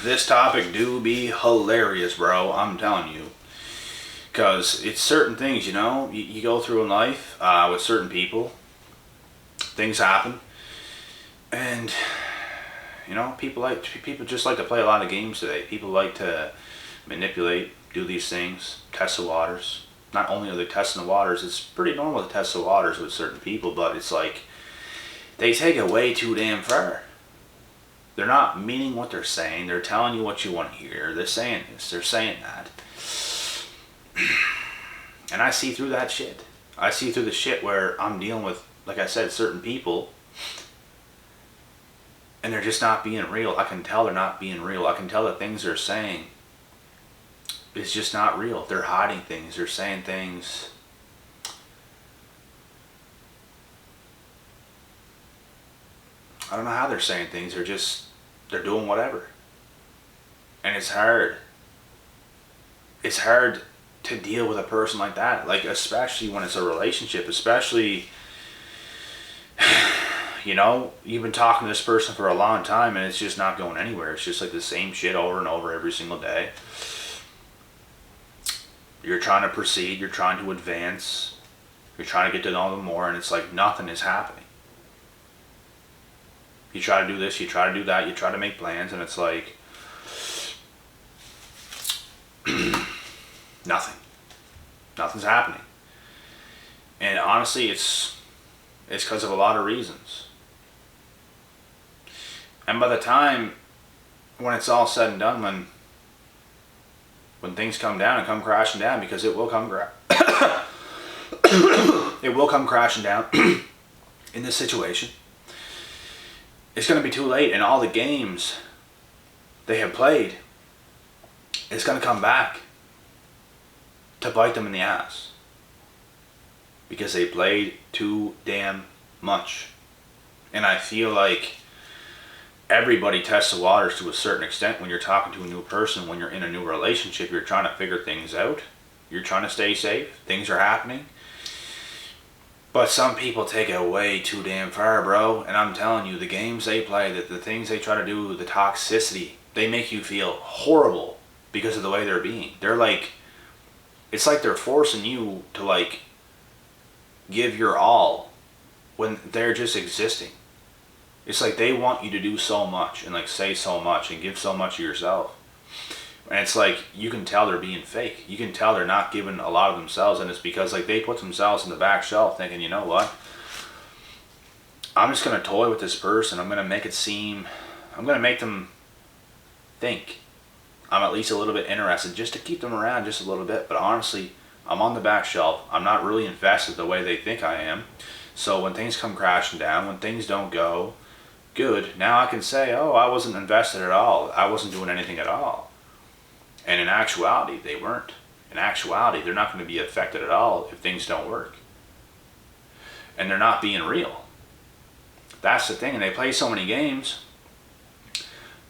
This topic do be hilarious, bro. I'm telling you. Because it's certain things, you go through in life with certain people. Things happen. And, people just like to play a lot of games today. People like to manipulate, do these things, test the waters. Not only are they testing the waters, it's pretty normal to test the waters with certain people, but it's like they take it way too damn far. They're not meaning what they're saying. They're telling you what you want to hear. They're saying this. They're saying that. And I see through that shit. I see through the shit where I'm dealing with, like I said, certain people. And they're just not being real. I can tell they're not being real. I can tell the things they're saying is just not real. They're hiding things. They're saying things. I don't know how they're saying things. They're doing whatever. And it's hard. It's hard to deal with a person like that. Like, especially when it's a relationship. Especially, you've been talking to this person for a long time and it's just not going anywhere. It's just like the same shit over and over every single day. You're trying to proceed. You're trying to advance. You're trying to get to know them more, and it's like nothing is happening. You try to do this, you try to do that, you try to make plans, and it's like nothing. Nothing's happening. And honestly, it's because of a lot of reasons. And by the time when it's all said and done, when things come down and come crashing down, because it will come it will come crashing down in this situation, it's going to be too late, and all the games they have played is going to come back to bite them in the ass because they played too damn much. And I feel like everybody tests the waters to a certain extent when you're talking to a new person, when you're in a new relationship. You're trying to figure things out. You're trying to stay safe. Things are happening. But some people take it way too damn far, bro. And I'm telling you, the games they play, the things they try to do, the toxicity, they make you feel horrible because of the way they're being. They're like, it's like they're forcing you to like give your all when they're just existing. It's like they want you to do so much and like say so much and give so much of yourself. And it's like, you can tell they're being fake. You can tell they're not giving a lot of themselves, and it's because like they put themselves in the back shelf thinking, you know what? I'm just going to toy with this person. I'm going to make them think I'm at least a little bit interested just to keep them around just a little bit. But honestly, I'm on the back shelf. I'm not really invested the way they think I am. So when things come crashing down, when things don't go good, now I can say, oh, I wasn't invested at all. I wasn't doing anything at all. And in actuality, they weren't. In actuality, they're not going to be affected at all if things don't work. And they're not being real. That's the thing. And they play so many games,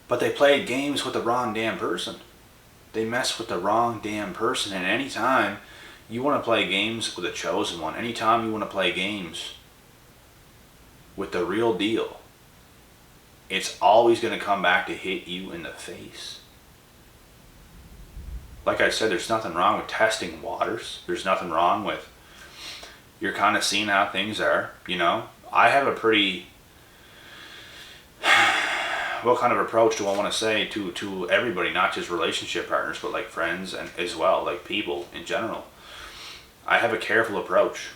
but they played games with the wrong damn person. They mess with the wrong damn person. And anytime you want to play games with a chosen one, anytime you want to play games with the real deal, it's always going to come back to hit you in the face. Like I said, there's nothing wrong with testing waters. There's nothing wrong with, you're kind of seeing how things are, I have a pretty, what kind of approach do I want to say to everybody, not just relationship partners, but like friends and as well, like people in general. I have a careful approach.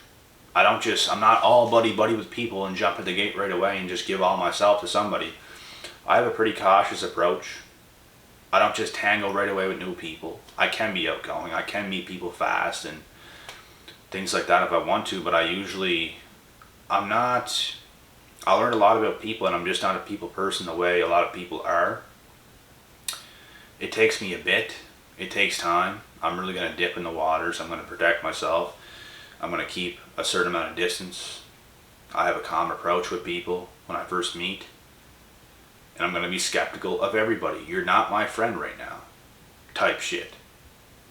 I'm not all buddy with people and jump at the gate right away and just give all myself to somebody. I have a pretty cautious approach. I don't just tangle right away with new people. I can be outgoing. I can meet people fast and things like that if I want to, but I learned a lot about people, and I'm just not a people person the way a lot of people are. It takes me a bit. It takes time. I'm really going to dip in the waters. I'm going to protect myself. I'm going to keep a certain amount of distance. I have a calm approach with people when I first meet. And I'm going to be skeptical of everybody. You're not my friend right now. Type shit.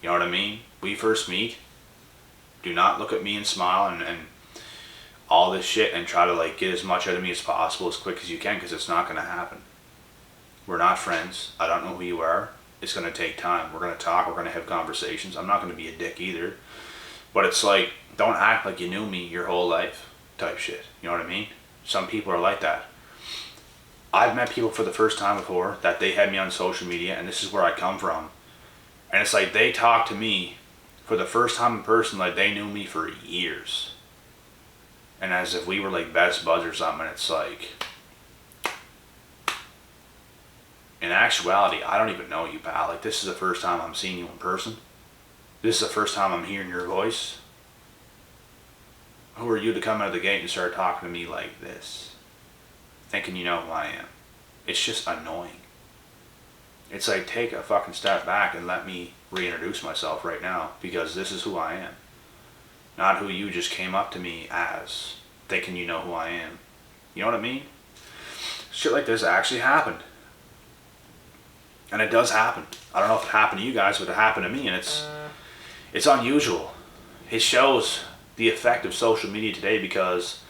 You know what I mean? We first meet. Do not look at me and smile and all this shit and try to like get as much out of me as possible as quick as you can, because it's not going to happen. We're not friends. I don't know who you are. It's going to take time. We're going to talk. We're going to have conversations. I'm not going to be a dick either. But it's like, don't act like you knew me your whole life type shit. You know what I mean? Some people are like that. I've met people for the first time before that they had me on social media, and this is where I come from. And it's like they talk to me for the first time in person like they knew me for years. And as if we were like best buds or something. And it's like, in actuality, I don't even know you, pal. Like, this is the first time I'm seeing you in person. This is the first time I'm hearing your voice. Who are you to come out of the gate and start talking to me like this? Thinking you know who I am. It's just annoying. It's like, take a fucking step back and let me reintroduce myself right now, because this is who I am. Not who you just came up to me as, thinking you know who I am. You know what I mean? Shit like this actually happened. And it does happen. I don't know if it happened to you guys, but it happened to me, and it's unusual. It shows the effect of social media today, because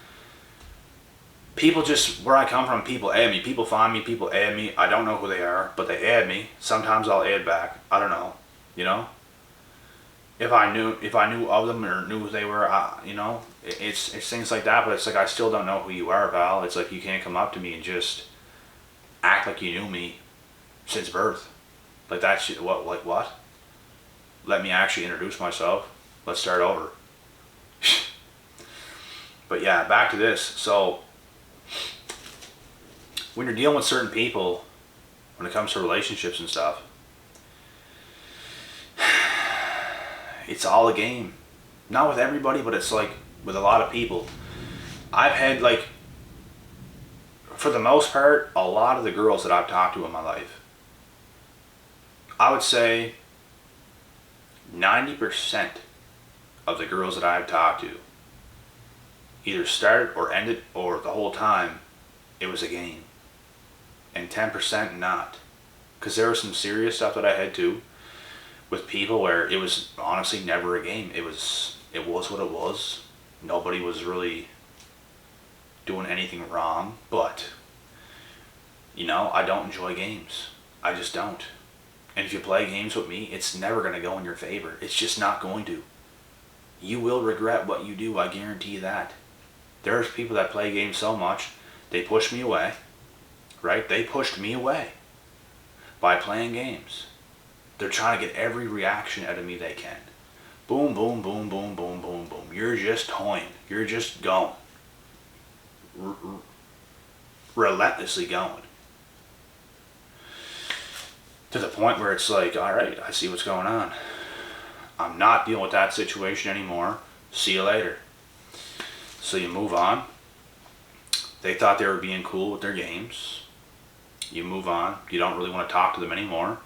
people just, where I come from, people add me. People find me, people add me. I don't know who they are, but they add me. Sometimes I'll add back. I don't know. You know? If I knew of them or knew who they were, you know, it's things like that. But it's like, I still don't know who you are, pal. It's like, you can't come up to me and just act like you knew me since birth. Like that shit. What? Like what? Let me actually introduce myself. Let's start over. But yeah, back to this. So when you're dealing with certain people, when it comes to relationships and stuff, it's all a game. Not with everybody, but it's like with a lot of people. I've had, like, for the most part, a lot of the girls that I've talked to in my life, I would say 90% of the girls that I've talked to either started or ended, or the whole time it was a game. And 10% not. Because there was some serious stuff that I had too, with people where it was honestly never a game. It was what it was. Nobody was really doing anything wrong, but you know, I don't enjoy games. I just don't. And if you play games with me, it's never going to go in your favor. It's just not going to. You will regret what you do, I guarantee you that. There's people that play games so much, they push me away, right? They pushed me away by playing games. They're trying to get every reaction out of me they can. Boom, boom, boom, boom, boom, boom, boom. You're just toying. You're just going. Relentlessly going. To the point where it's like, all right, I see what's going on. I'm not dealing with that situation anymore. See you later. So you move on. They thought they were being cool with their games. You move on. You don't really want to talk to them anymore.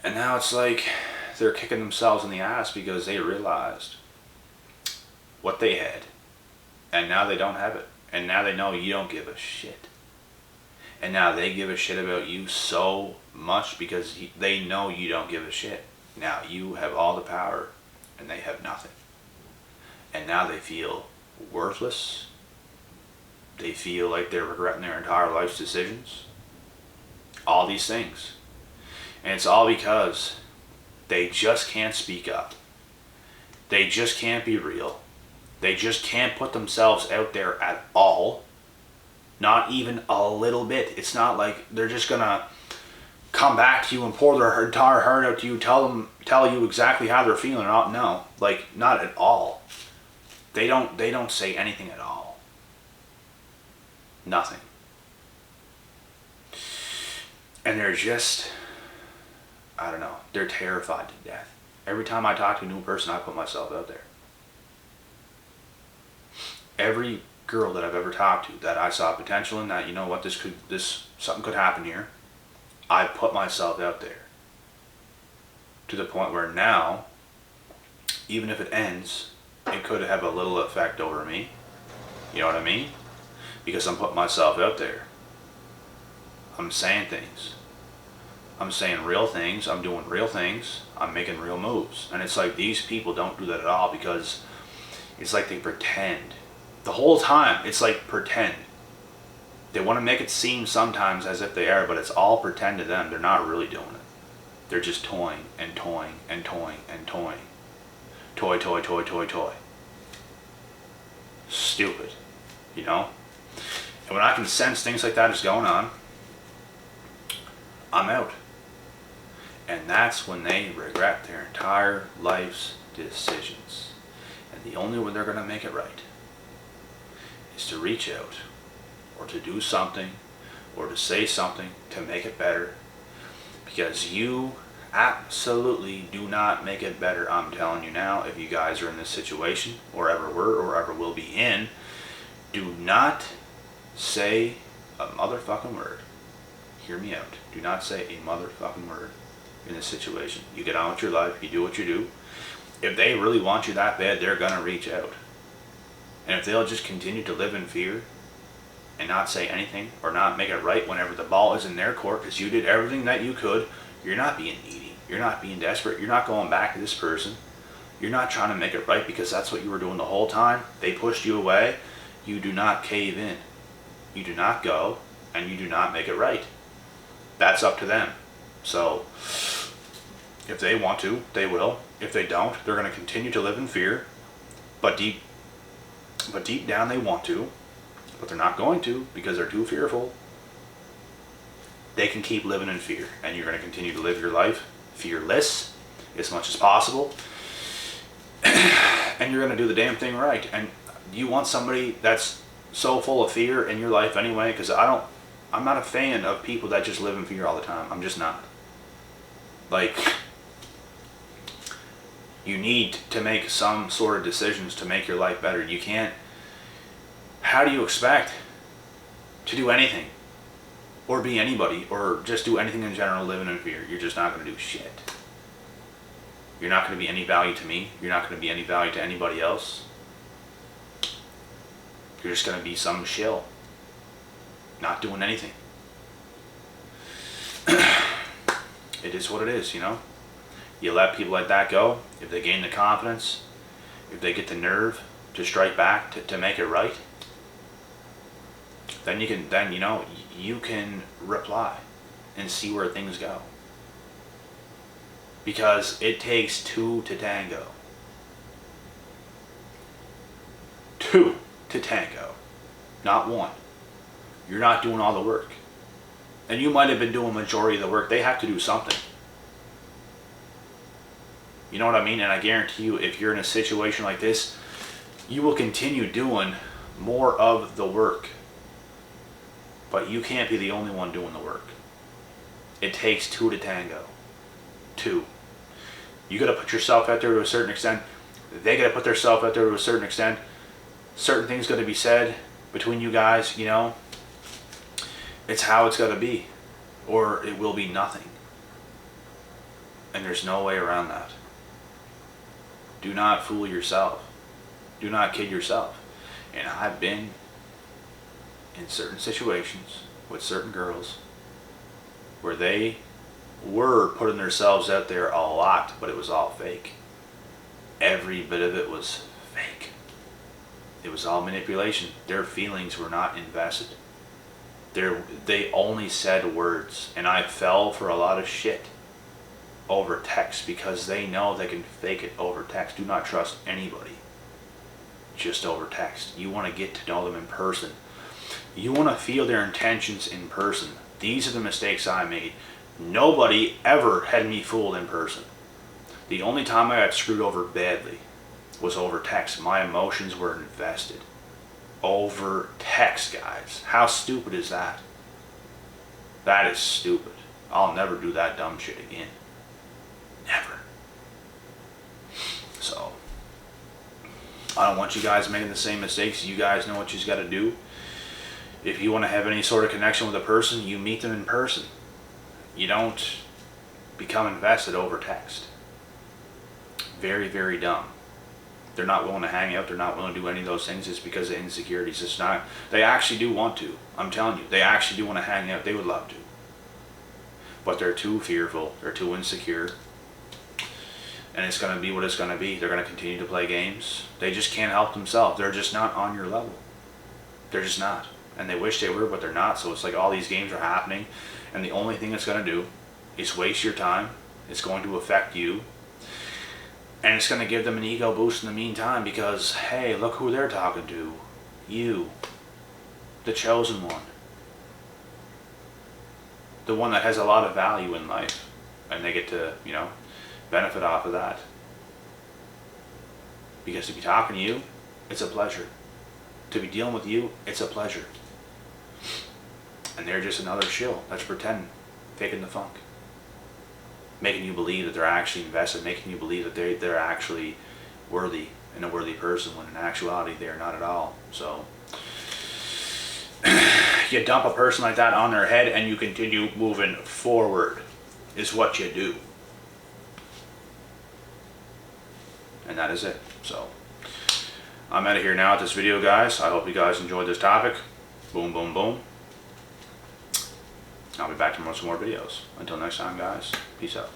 And now it's like they're kicking themselves in the ass because they realized what they had. And now they don't have it. And now they know you don't give a shit. And now they give a shit about you so much because they know you don't give a shit. Now you have all the power and they have nothing. And now they feel worthless. They feel like they're regretting their entire life's decisions. All these things. And it's all because they just can't speak up. They just can't be real. They just can't put themselves out there at all. Not even a little bit. It's not like they're just gonna come back to you and pour their entire heart out to you, tell you exactly how they're feeling. No, like, not at all. They don't say anything at all. Nothing. And they're just, I don't know, they're terrified to death. Every time I talk to a new person, I put myself out there. Every girl that I've ever talked to that I saw potential in, that, you know what, something could happen here, I put myself out there. To the point where now, even if it ends, it could have a little effect over me. You know what I mean? Because I'm putting myself out there. I'm saying things. I'm saying real things. I'm doing real things. I'm making real moves. And it's like these people don't do that at all, because it's like they pretend. The whole time, it's like pretend. They want to make it seem sometimes as if they are, but it's all pretend to them. They're not really doing it. They're just toying and toying and toying and toying. Toy, toy, toy, toy, toy. Stupid, you know? And when I can sense things like that is going on, I'm out. And that's when they regret their entire life's decisions. And the only way they're going to make it right is to reach out, or to do something, or to say something to make it better. Because you absolutely do not make it better. I'm telling you now, if you guys are in this situation, or ever were, or ever will be in, do not say a motherfucking word. Hear me out. Do not say a motherfucking word in this situation. You get on with your life, you do what you do. If they really want you that bad, they're gonna reach out. And if they'll just continue to live in fear and not say anything, or not make it right whenever the ball is in their court, because you did everything that you could, you're not being needy, you're not being desperate, you're not going back to this person, you're not trying to make it right because that's what you were doing the whole time. They pushed you away. You do not cave in. You do not go, and you do not make it right. That's up to them. So if they want to, they will. If they don't, they're going to continue to live in fear. But deep down they want to, but they're not going to because they're too fearful. They can keep living in fear, and you're going to continue to live your life fearless as much as possible. And you're going to do the damn thing right. And you want somebody that's so full of fear in your life anyway, because I'm not a fan of people that just live in fear all the time. I'm just not. Like, you need to make some sort of decisions to make your life better. You can't, how do you expect to do anything, or be anybody, or just do anything in general living in fear? You're just not going to do shit. You're not going to be any value to me. You're not going to be any value to anybody else. You're just going to be some shill, not doing anything. It is what it is, you know? You let people like that go. If they gain the confidence, if they get the nerve to strike back to make it right, then you can reply and see where things go. Because it takes two to tango. Two to tango, not one. You're not doing all the work. And you might have been doing majority of the work. They have to do something. You know what I mean? And I guarantee you, if you're in a situation like this, you will continue doing more of the work. But you can't be the only one doing the work. It takes two to tango. Two. You got to put yourself out there to a certain extent. They got to put themselves out there to a certain extent. Certain things got to be said between you guys, you know. It's how it's got to be, or it will be nothing. And there's no way around that. Do not fool yourself. Do not kid yourself. And I've been in certain situations with certain girls where they were putting themselves out there a lot, but it was all fake. Every bit of it was fake. It was all manipulation. Their feelings were not invested. They only said words, and I fell for a lot of shit over text because they know they can fake it over text. Do not trust anybody just over text. You want to get to know them in person. You want to feel their intentions in person. These are the mistakes I made. Nobody ever had me fooled in person. The only time I got screwed over badly was over text. My emotions were invested. Over text, guys. How stupid is that? That is stupid. I'll never do that dumb shit again. Never. So, I don't want you guys making the same mistakes. You guys know what you got to do. If you want to have any sort of connection with a person, you meet them in person. You don't become invested over text. Very, very dumb. They're not willing to hang out. They're not willing to do any of those things. It's because of insecurities. It's not. They actually do want to. I'm telling you. They actually do want to hang out. They would love to. But they're too fearful. They're too insecure. And it's going to be what it's going to be. They're going to continue to play games. They just can't help themselves. They're just not on your level. They're just not. and they wish they were, but they're not. So it's like all these games are happening, and the only thing it's going to do is waste your time. It's going to affect you, and it's going to give them an ego boost in the meantime, because hey, look who they're talking to. You, the chosen one, the one that has a lot of value in life, and they get to, you know, benefit off of that. Because to be talking to you, it's a pleasure. To be dealing with you, it's a pleasure. And they're just another shill that's pretending, faking the funk, making you believe that they're actually invested, making you believe that they're actually worthy and a worthy person, when in actuality they are not at all. So you dump a person like that on their head and you continue moving forward, is what you do. And that is it. So I'm out of here now with this video, guys. I hope you guys enjoyed this topic. Boom, boom, boom. I'll be back tomorrow with some more videos. Until next time, guys. Peace out.